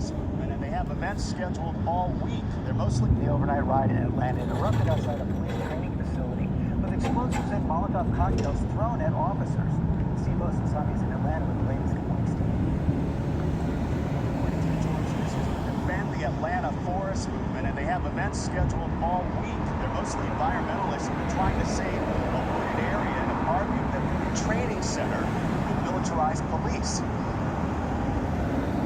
Forest movement, and they have events scheduled all week. They're mostly the overnight ride in Atlanta erupted outside a police training facility with explosives and Molotov cocktails thrown at officers. Steve Bosa's is in Atlanta with the latest. Good morning, Steve. According to the Georgia News, defend the Atlanta Forest movement, and they have events scheduled all week. They're mostly environmentalists who are trying to save a wooded area and have argued that the training center could militarize police.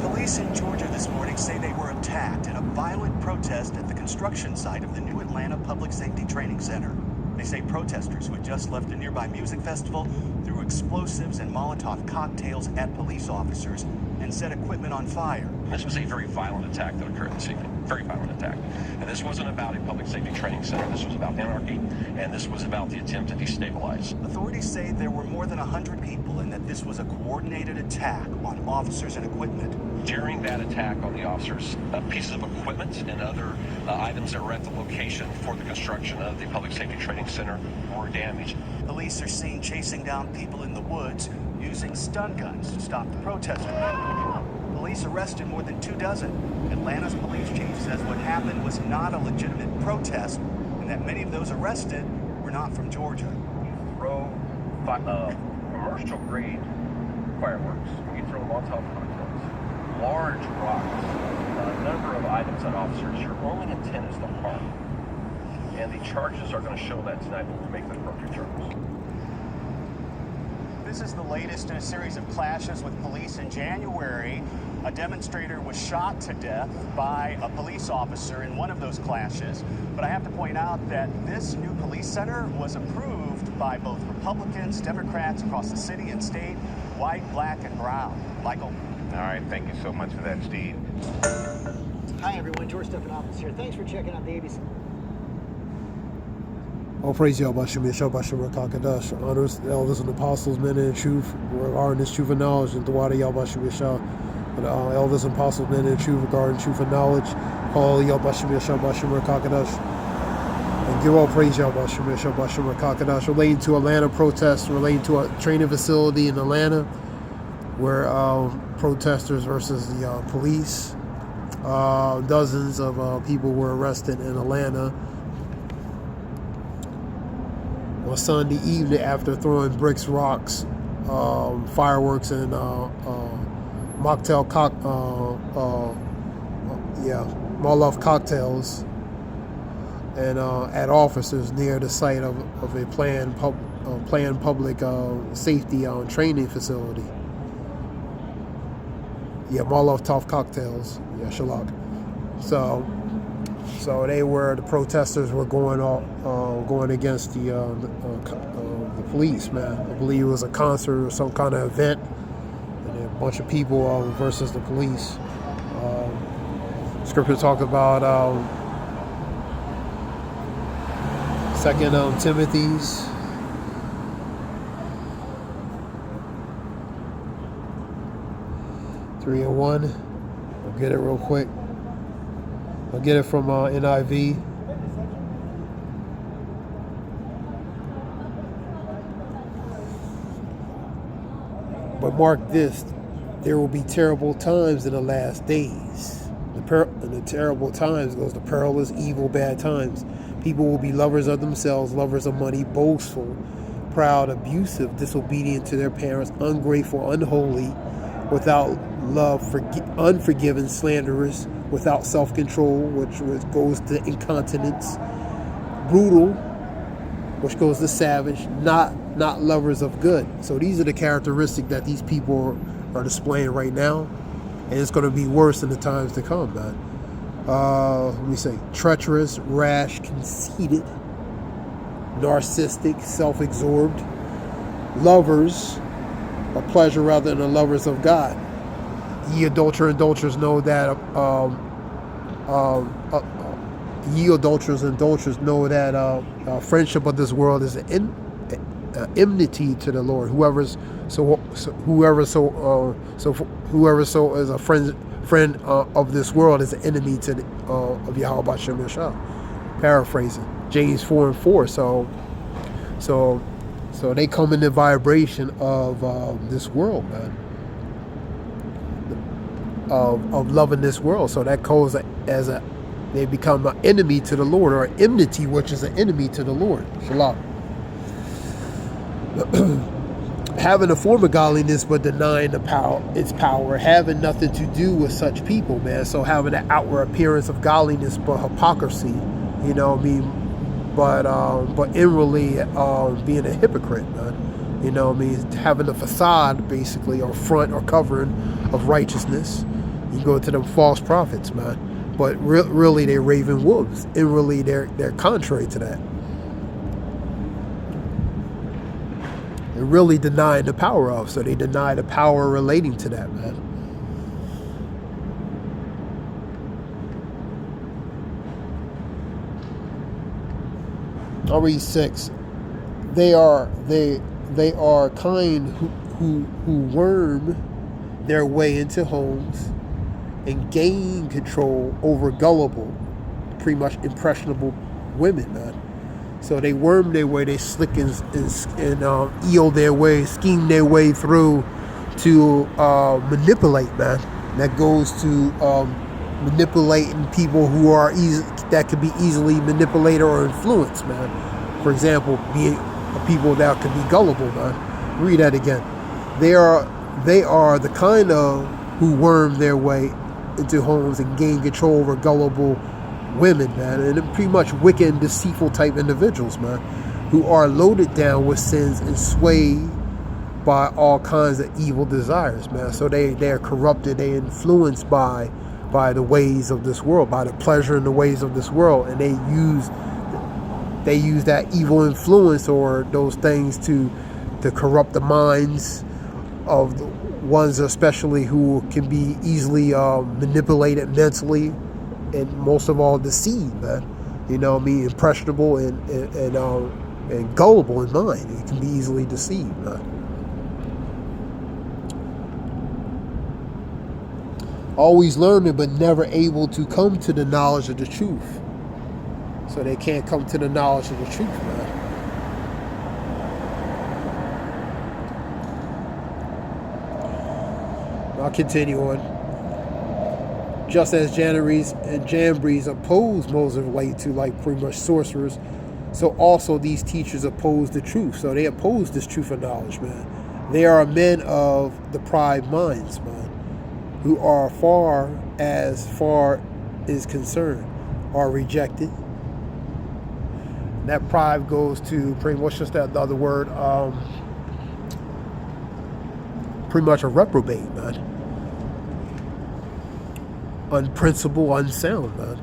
Police in Georgia this morning say they were attacked in a violent protest at the construction site of the new Atlanta Public Safety Training Center. They say protesters who had just left a nearby music festival threw explosives and Molotov cocktails at police officers and set equipment on fire. This was a very violent attack that occurred this evening. Very violent attack. And this wasn't about a public safety training center. This was about anarchy, and this was about the attempt to destabilize. Authorities say there were more than 100 people and that this was a coordinated attack on officers and equipment. During that attack on the officers, pieces of equipment and other items that were at the location for the construction of the public safety training center were damaged. Police are seen chasing down people in the woods using stun guns to stop the protesters. Police arrested more than 24. Atlanta's police chief says what happened was not a legitimate protest and that many of those arrested were not from Georgia. You throw commercial-grade fireworks. You throw Molotov cocktails, large rocks, a number of items on officers. Your only intent is to harm. And the charges are going to show that tonight when we make the appropriate charges. This is the latest in a series of clashes with police. In January, a demonstrator was shot to death by a police officer in one of those clashes. But I have to point out that this new police center was approved by both Republicans, Democrats across the city and state, white, black, and brown. Michael. All right, thank you so much for that, Steve. Hi, everyone. George Stephanopoulos here. Thanks for checking out the ABC. All praise Yahweh Shem Yeshua Shem Rakakadash. Honors the elders and apostles, men in truth, regarding this truth and knowledge, and the water Yahweh Shem Yeshua. The elders and apostles, men in truth, regarding truth and knowledge, call Yahweh Shem Yeshua Shem Rakakadash. And give all praise Yahweh Shem Yeshua Shem Rakakadash. Relating to Atlanta protests, relating to a training facility in Atlanta, where protesters versus the police. Dozens of people were arrested in Atlanta on Sunday evening after throwing bricks, rocks, fireworks, and Molotov cocktails, and at officers near the site of a planned public safety training facility. Molotov cocktails. Shalak. So the protesters were going against the police, man. I believe it was a concert or some kind of event, and a bunch of people versus the police. Scripture talk about 2 Timothy's 3:1. I'll get it real quick. I'll get it from NIV. But mark this, there will be terrible times in the last days. The terrible times goes the perilous, evil, bad times. People will be lovers of themselves, lovers of money, boastful, proud, abusive, disobedient to their parents, ungrateful, unholy, without love, unforgiving, slanderous, without self-control, which goes to incontinence, brutal, which goes to savage, not lovers of good. So these are the characteristics that these people are displaying right now, and it's going to be worse in the times to come, man. Let me say, treacherous, rash, conceited, narcissistic, self-absorbed, lovers of pleasure rather than lovers of God. Ye adulterers and adulterers know that ye adulterers and adulterers know that friendship of this world is enmity to the Lord. Whoever is a friend of this world is an enemy to of Yahweh B'Shem Yeshua. Paraphrasing James 4:4. So they come in the vibration of this world, man. of loving this world. So that goes as they become an enemy to the Lord, or enmity, which is an enemy to the Lord. Shalom. Having a form of godliness but denying its power, having nothing to do with such people, man. So having an outward appearance of godliness but hypocrisy, you know what I mean? But inwardly being a hypocrite, man. You know what I mean? Having a facade, basically, or front or covering of righteousness. You go to them false prophets, man. But really, they're raven wolves. Inwardly, they're contrary to that. They're really denying the power of. So they deny the power relating to that, man. I'll read 6. They are kind who worm their way into homes and gain control over gullible, pretty much impressionable women, man. So they worm their way, they slick and eel their way, scheme their way through to manipulate, man. That goes to manipulating people who are that could be easily manipulated or influenced, man. For example, being people that could be gullible, man. Read that again. They are the kind of who worm their way into homes and gain control over gullible women, man, and they're pretty much wicked and deceitful type individuals, man, who are loaded down with sins and swayed by all kinds of evil desires, man. So they're corrupted, they're influenced by the ways of this world, by the pleasure and the ways of this world, and they use that evil influence or those things to corrupt the minds of the ones especially who can be easily manipulated mentally, and most of all deceived, man. You know what I mean? Impressionable and gullible in mind. It can be easily deceived, man. Always learning but never able to come to the knowledge of the truth. So they can't come to the knowledge of the truth, man. I'll continue on. Just as Janiries and Jambries oppose Moses' way to, like, pretty much sorcerers, so also these teachers oppose the truth. So they oppose this truth of knowledge, man. They are men of deprived minds, man, who are far is concerned, are rejected. That pride goes to pretty much just that the other word, pretty much a reprobate, man. Unprincipled, unsound, man.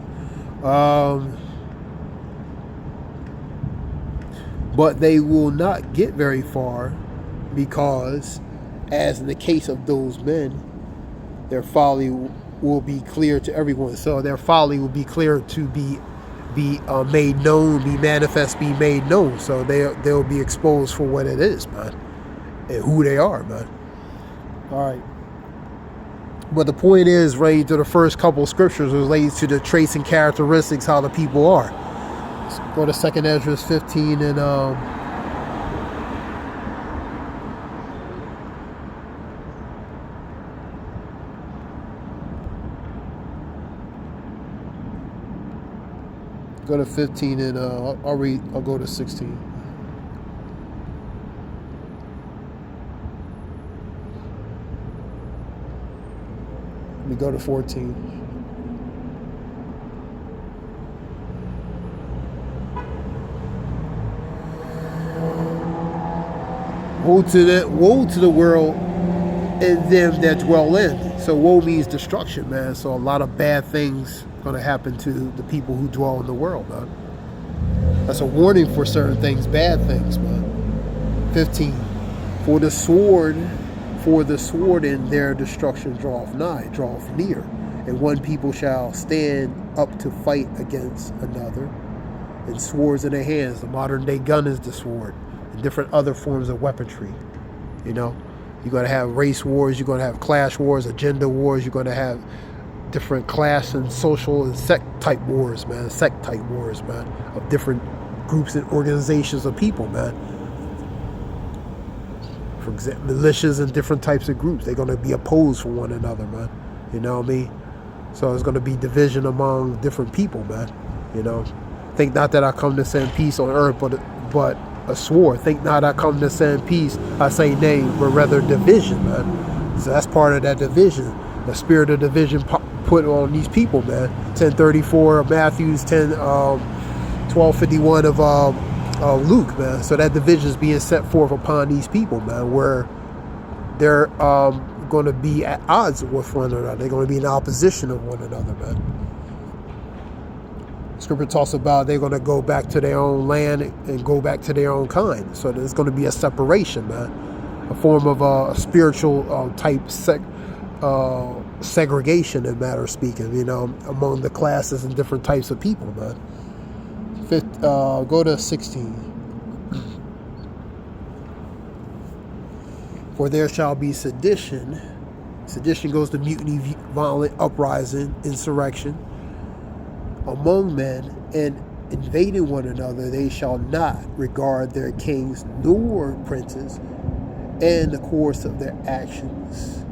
But they will not get very far because, as in the case of those men, their folly will be clear to everyone. So their folly will be clear to be made known, be manifest, be made known. So they'll be exposed for what it is, man, and who they are, man. All right. But the point is, right to the first couple of scriptures relates to the traits and characteristics, how the people are. Let's go to 2 Ezra 15 and go to 15 and I'll go to 16. Let me go to 14. Woe to the world and them that dwell in. So woe means destruction, man. So a lot of bad things going to happen to the people who dwell in the world, man. That's a warning for certain things, bad things, man. 15. For the sword in their destruction draweth nigh, draweth near, and one people shall stand up to fight against another, and swords in their hands. The modern day gun is the sword, and different other forms of weaponry. You know, you're going to have race wars, you're going to have class wars, agenda wars, you're going to have different class and social and sect type wars, man, of different groups and organizations of people, man. For example, militias and different types of groups, they're going to be opposed for one another, man. You know what I mean? So it's going to be division among different people, man. You know, think not that I come to send peace on earth, but a sword. Think not I come to send peace, I say nay, but rather division, man. So that's part of that division, the spirit of division put on these people, man. 10:34 of Matthew's, 12:51 of Luke, man. So that division is being set forth upon these people, man, where they're going to be at odds with one another. They're going to be in opposition of one another, man. Scripture talks about they're going to go back to their own land and go back to their own kind. So there's going to be a separation, man. A form of a spiritual type segregation, in matter of speaking, you know, among the classes and different types of people, man. Go to 16. For there shall be sedition. Sedition goes to mutiny, violent uprising, insurrection among men, and invading one another. They shall not regard their kings nor princes, and the course of their actions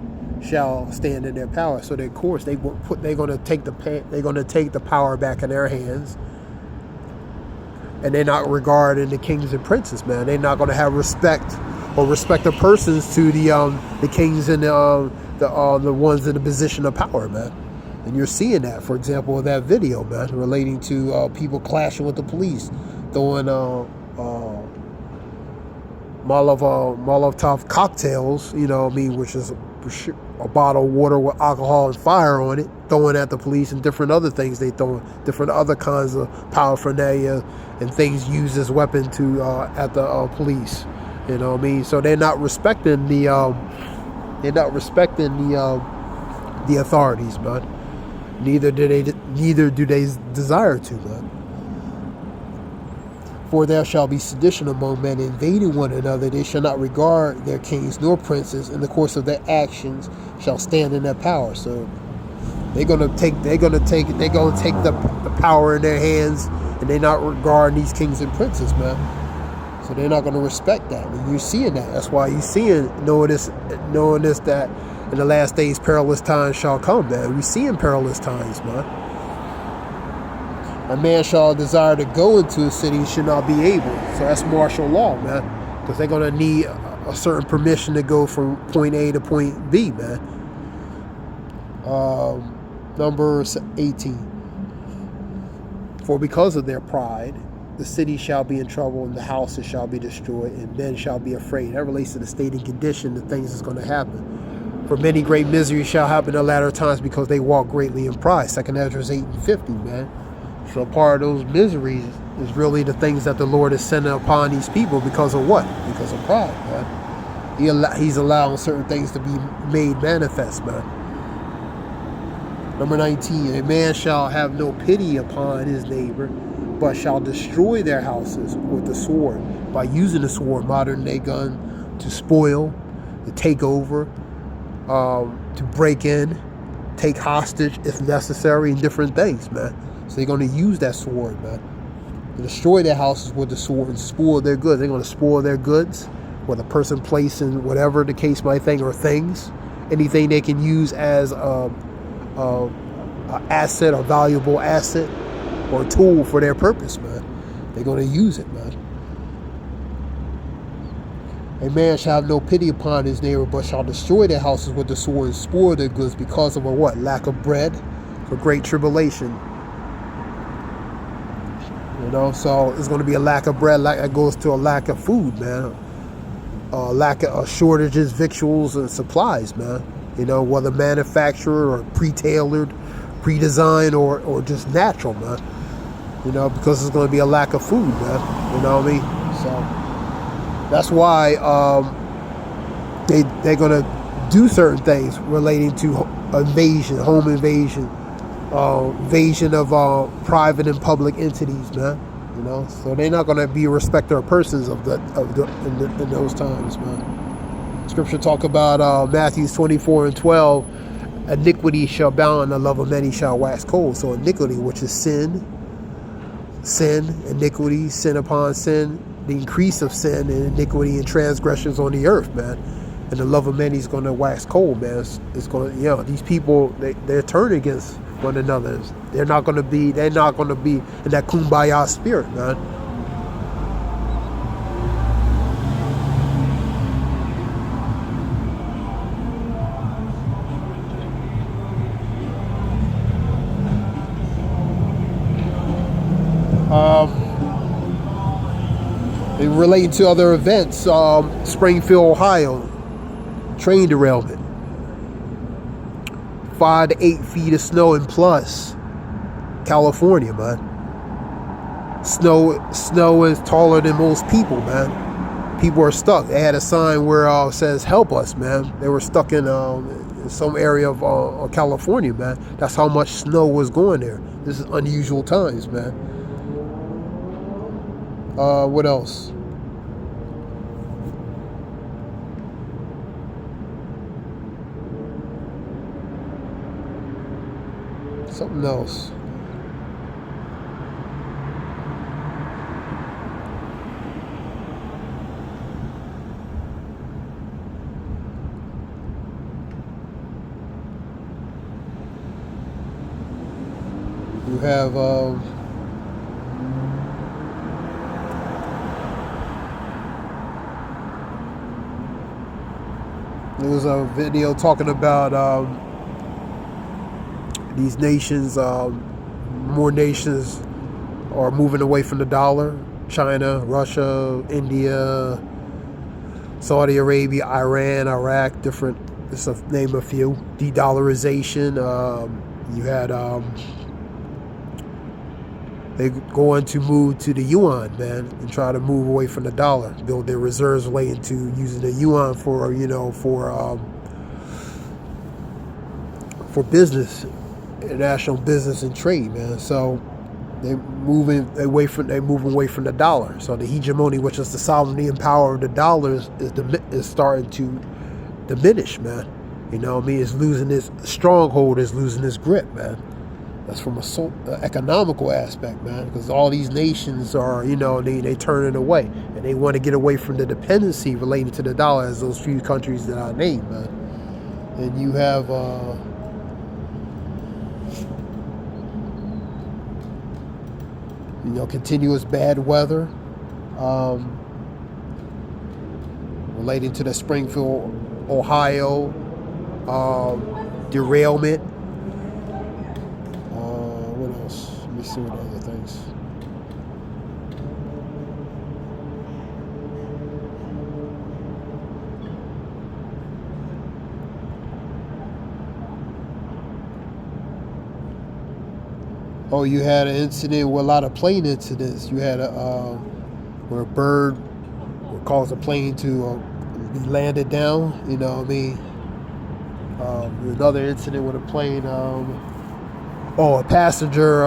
shall stand in their power. So their course, they're going to take the power back in their hands, and they're not regarding the kings and princes, man. They're not going to have respect or respect the persons to the kings and the ones in the position of power, man. And you're seeing that, for example, in that video, man, relating to people clashing with the police, throwing Molotov cocktails, you know what I mean, which is a bottle of water with alcohol and fire on it, throwing at the police, and different other things they throw, different other kinds of paraphernalia and things used as weapon to at the police. You know what I mean? So they're not respecting the authorities, man. Neither do they desire to, man. For there shall be sedition among men, invading one another. They shall not regard their kings nor princes. In the course of their actions shall stand in their power. So they're gonna take the power in their hands, and they're not regarding these kings and princes, man. So they're not gonna respect that. And you're seeing that. That's why you're knowing this that in the last days perilous times shall come, man. We're seeing perilous times, man. A man shall desire to go into a city, should not be able. So that's martial law, man. Because they're going to need a certain permission to go from point A to point B, man. Number 18. For because of their pride, the city shall be in trouble, and the houses shall be destroyed, and men shall be afraid. That relates to the state and condition, the things that's going to happen. For many great miseries shall happen in the latter times, because they walk greatly in pride. 2 Ezra 8:50, man. So part of those miseries is really the things that the Lord is sending upon these people because of what? Because of pride, man. He's allowing certain things to be made manifest, man. Number 19, a man shall have no pity upon his neighbor, but shall destroy their houses with the sword, by using the sword, modern day gun, to spoil, to take over, to break in, take hostage if necessary, and different things, man. So they're going to use that sword, man, to destroy their houses with the sword and spoil their goods. They're going to spoil their goods, whether person, place, and whatever the case might be, or things, anything they can use as a asset, or valuable asset, or a tool for their purpose, man. They're going to use it, man. A man shall have no pity upon his neighbor, but shall destroy their houses with the sword and spoil their goods, because of a what? Lack of bread, for great tribulation. You know, so it's going to be a lack of bread, that goes to a lack of food, man. Lack of shortages, victuals, and supplies, man. You know, whether manufactured or pre-tailored, pre-designed, or just natural, man. You know, because it's going to be a lack of food, man. You know what I mean? So that's why they're going to do certain things relating to invasion, home invasion, invasion of private and public entities, man. You know, so they're not going to be a respecter of persons in those times, man. Scripture talk about Matthew 24:12. Iniquity shall abound, and the love of many shall wax cold. So iniquity, which is sin, iniquity, sin upon sin, the increase of sin and iniquity and transgressions on the earth, man. and the love of many is going to wax cold, man. It's going to, you know, these people, they're turning against one another. They're not going to be in that kumbaya spirit, man. Relating to other events, Springfield, Ohio, train derailment. 5 to 8 feet of snow and plus. California, man. Snow is taller than most people, man. People are stuck. They had a sign where it says "Help us," man. They were stuck in some area of California, man. That's how much snow was going there. This is unusual times, man. What else? Something else. You have there was a video talking about these nations, more nations are moving away from the dollar. China, Russia, India, Saudi Arabia, Iran, Iraq, different, just to name a few. De-dollarization. You had they going to move to the yuan, man, and try to move away from the dollar, build their reserves relating to using the yuan for, you know, for business, international business and trade, man. So they're moving away from the dollar. So the hegemony, which is the sovereignty and power of the dollar, is starting to diminish, man. You know what I mean? It's losing its stronghold, it's losing its grip, man. That's from a economical aspect, man, because all these nations are, you know, they turning away, and they want to get away from the dependency related to the dollar, as those few countries that I named, man. And you have you know, continuous bad weather relating to the Springfield, Ohio derailment. What else? Let me see what other things. Oh, you had an incident with a lot of plane incidents. You had where a bird caused a plane to be landed down. You know what I mean? Another incident with a plane. A passenger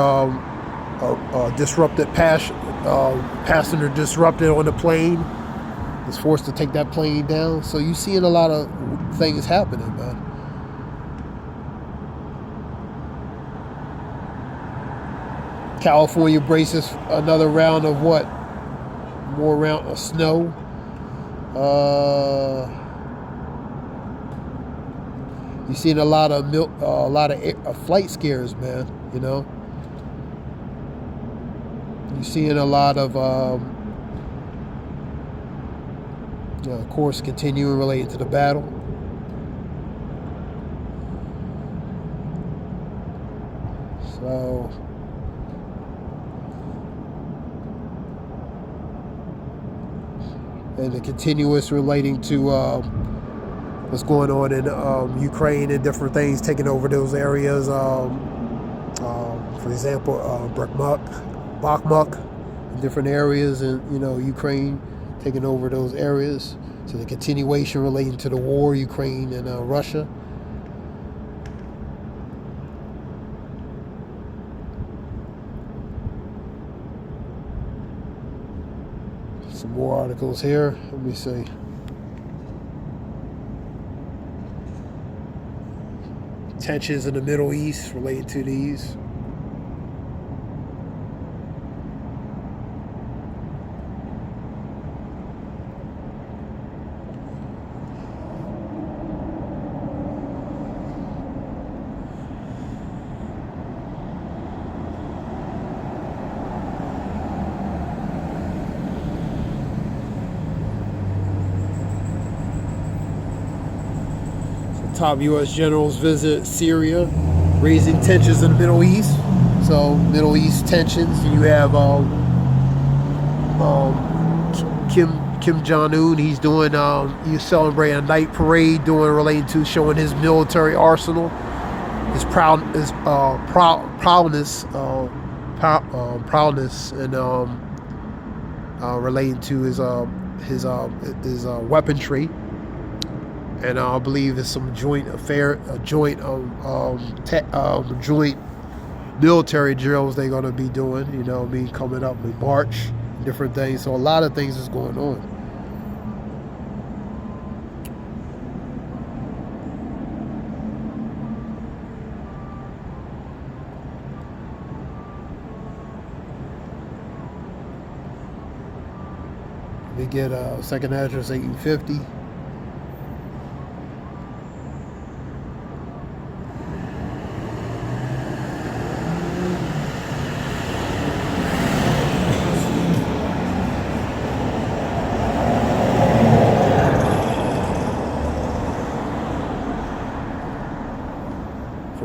passenger disrupted on the plane. Was forced to take that plane down. So you're seeing a lot of things happening, man. California braces another round of what? More round of snow. You're seeing a lot of flight scares, man. You know. You're seeing a lot of, of course, continuing related to the battle. So. And the continuous relating to what's going on in Ukraine and different things, taking over those areas. For example, Bakhmut, different areas in, you know, Ukraine, taking over those areas. So the continuation relating to the war, Ukraine and Russia. Some more articles here. Let me see. Tensions in the Middle East related to these. top U.S. generals visit Syria, raising tensions in the Middle East. So Middle East tensions. You have Kim Jong-un. He's doing he's celebrating a night parade, relating to showing his military arsenal, his prowess, and relating to his weaponry. And I believe it's some joint military drills they're going to be doing, coming up in March, different things. So a lot of things is going on. We get second address 1850.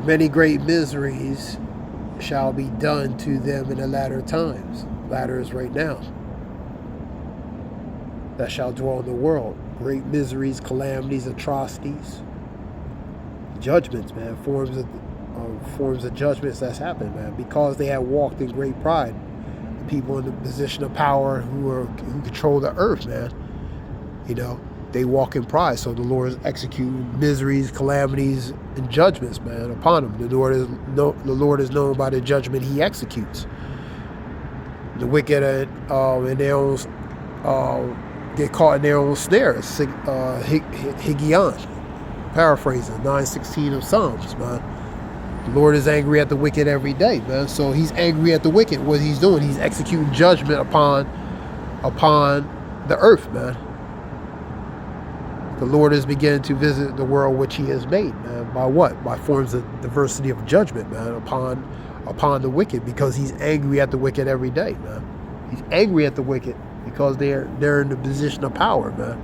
Many great miseries shall be done to them in the latter times. Latter is right now. That shall dwell in the world. Great miseries, calamities, atrocities, judgments, man. Forms of judgments that's happened, man. Because they have walked in great pride. The people in the position of power who control the earth, man. They walk in pride. So the Lord is executing miseries, calamities, and judgments, man, upon them. The Lord is known by the judgment He executes. The wicked and their own get caught in their own snares. Higion, paraphrasing 9:16 of Psalms, man. The Lord is angry at the wicked every day, man. So He's angry at the wicked. What He's doing, He's executing judgment upon the earth, man. The Lord is beginning to visit the world which He has made, man. By what? By forms of diversity of judgment, man, upon the wicked, because He's angry at the wicked every day, man. He's angry at the wicked because they're in the position of power, man.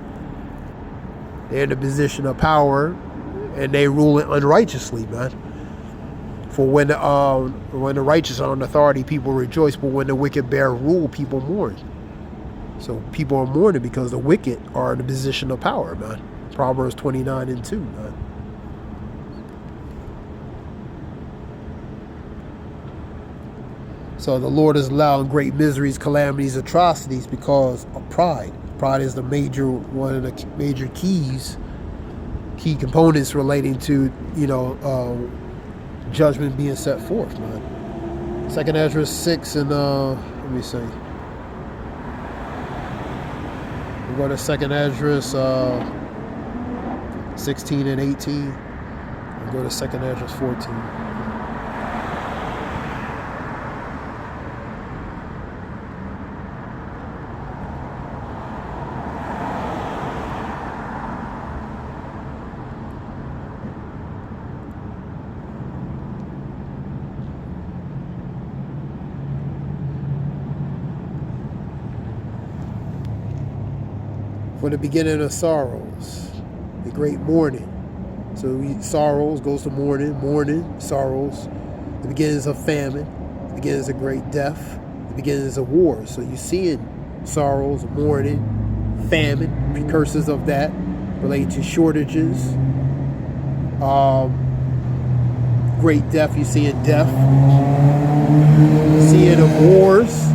They're in the position of power, and they rule it unrighteously, man. For when the righteous are in authority, people rejoice, but when the wicked bear rule, people mourn. So people are mourning because the wicked are in the position of power, man. Proverbs 29:2, man. So the Lord is allowing great miseries, calamities, atrocities because of pride. Pride is one of the major key components relating to, judgment being set forth, man. Second Ezra 6 and let me see. We'll go to second Esdras 16 and 18. We'll go to second Esdras 14. For the beginning of sorrows, the great mourning. So sorrows goes to mourning, sorrows. The beginnings of famine, the beginnings of great death, the beginnings of war. So you're seeing sorrows, mourning, famine, precursors of that, related to shortages, great death. You're seeing death, seeing of wars.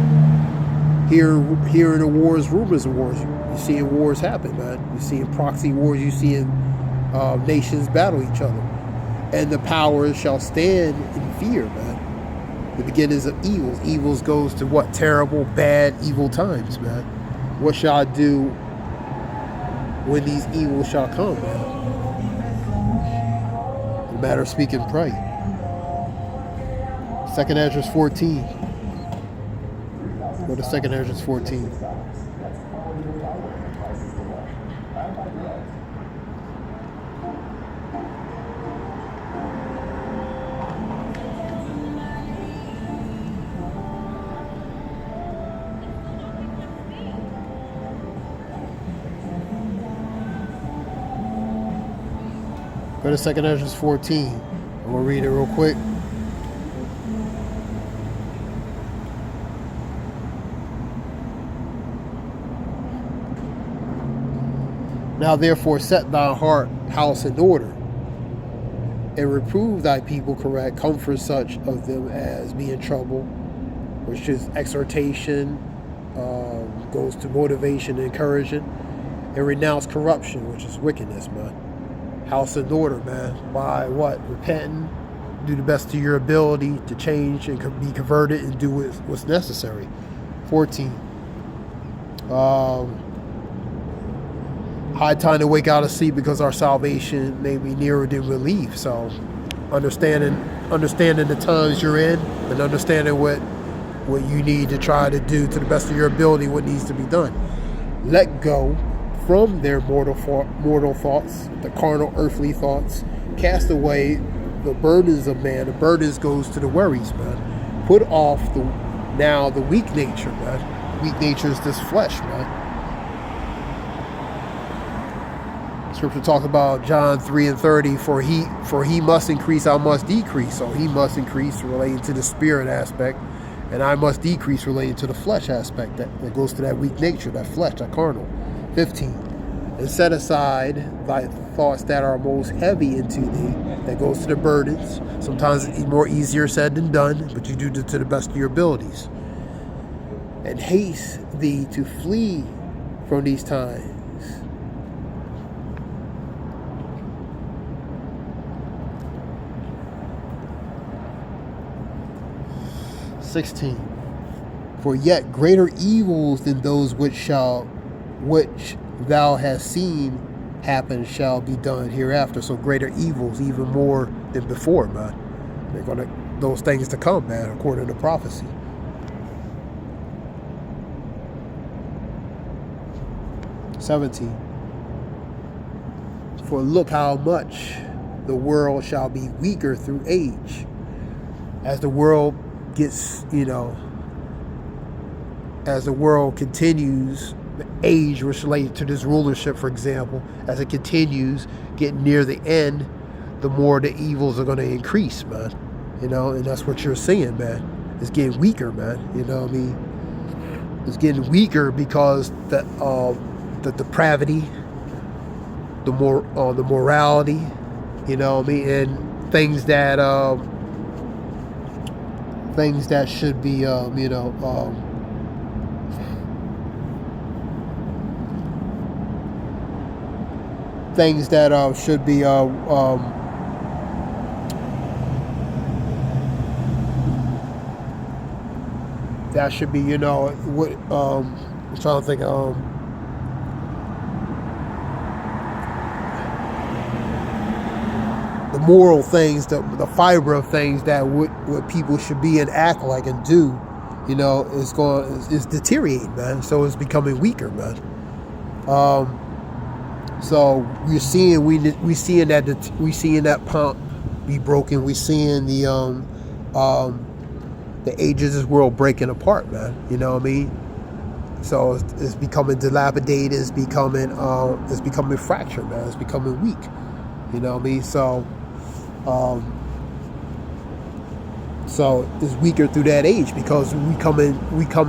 Hearing the wars, rumors of wars. You're seeing wars happen, man. You're seeing proxy wars. You're seeing nations battle each other. And the powers shall stand in fear, man. The beginnings of evils. Evils goes to what? Terrible, bad, evil times, man. What shall I do when these evils shall come, man? No matter of speaking, pray. Second Esdras 14. Go to second Esdras 14. Go Go to 2nd Ezra 14. I'm going to read it real quick. Now therefore set thy house in order, and reprove thy people correct, comfort such of them as be in trouble, which is exhortation, goes to motivation and encouragement, and renounce corruption, which is wickedness, man. House in order, man. By what? Repenting, do the best of your ability to change and be converted and do what's necessary. 14. High time to wake out of sleep, because our salvation may be nearer than relief. So understanding the times you're in, and understanding what you need to try to do to the best of your ability, what needs to be done. Let go from their mortal thoughts, the carnal earthly thoughts. Cast away the burdens of man. The burdens goes to the worries, man. Put off the weak nature, man. Weak nature is this flesh, man. Scripture talks about John 3:30, for he must increase, I must decrease. So he must increase relating to the spirit aspect, and I must decrease relating to the flesh aspect. That goes to that weak nature, that flesh, that carnal. 15. And set aside thy thoughts that are most heavy into thee. That goes to the burdens. Sometimes it's more easier said than done, but you do it to the best of your abilities. And haste thee to flee from these times. 16. For yet greater evils than those which thou hast seen happen shall be done hereafter. So greater evils, even more than before, man. They're gonna, those things to come, man, according to prophecy. "17. For look how much the world shall be weaker through age. As the world gets, as the world continues, the age which relates to this rulership, for example, as it continues getting near the end, the more the evils are going to increase, man. And that's what you're seeing, man. It's getting weaker, man. You know what I mean? It's getting weaker because the depravity, the morality, you know what I mean, and things that should be, things that should be that should be, what I'm trying to think the moral things, the fiber of things that what people should be and act like and do, is deteriorating, man. So it's becoming weaker, man. So we're seeing that pump be broken. We're seeing the ages of this world breaking apart, man. You know what I mean? So it's becoming dilapidated. It's becoming fractured, man. It's becoming weak. You know what I mean? So it's weaker through that age, because we come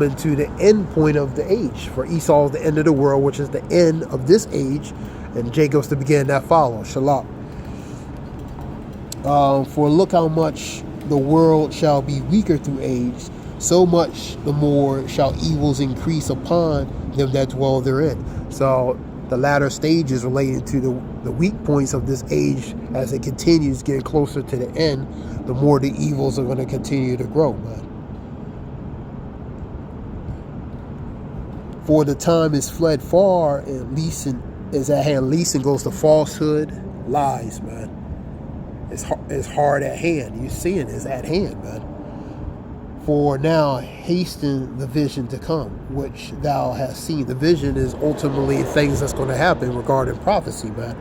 into the end point of the age. For Esau is the end of the world, which is the end of this age, and Jacob's the beginning that follows. Shalom. For look how much the world shall be weaker through age, so much the more shall evils increase upon them that dwell therein. So the latter stages related to the weak points of this age, as it continues getting closer to the end, the more the evils are going to continue to grow, man. For the time is fled far, and leasing is at hand. Leasing goes to falsehood, lies, man. It's hard at hand. You're seeing it's at hand, man. For now hasten the vision to come, which thou hast seen. The vision is ultimately things that's going to happen regarding prophecy, man.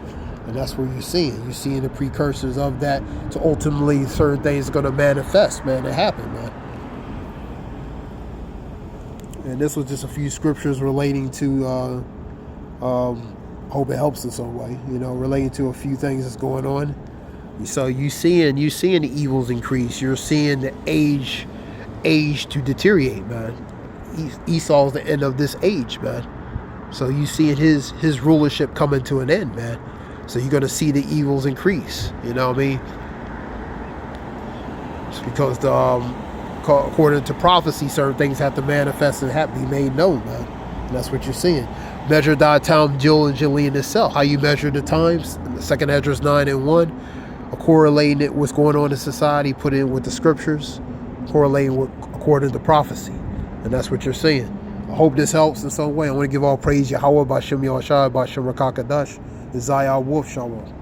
And that's what you're seeing. You're seeing the precursors of that to ultimately certain things are going to manifest, man, and happen, man. And this was just a few scriptures relating to, hope it helps in some way, relating to a few things that's going on. So you seeing the evils increase. You're seeing the age to deteriorate, man. Esau's the end of this age, man. So you seeing his rulership coming to an end, man. So you're gonna see the evils increase. You know what I mean? It's because according to prophecy, certain things have to manifest and have to be made known, man. And that's what you're seeing. Measure thy time diligently in itself. How you measure the times? In the 2nd Esdras 9:1, correlating it what's going on in society, put in with the scriptures, correlating with according to prophecy. And that's what you're seeing. I hope this helps in some way. I want to give all praise Yahweh, Bashem Yahushua, Bashem Rakakadash, Zayah Wolf Shalom.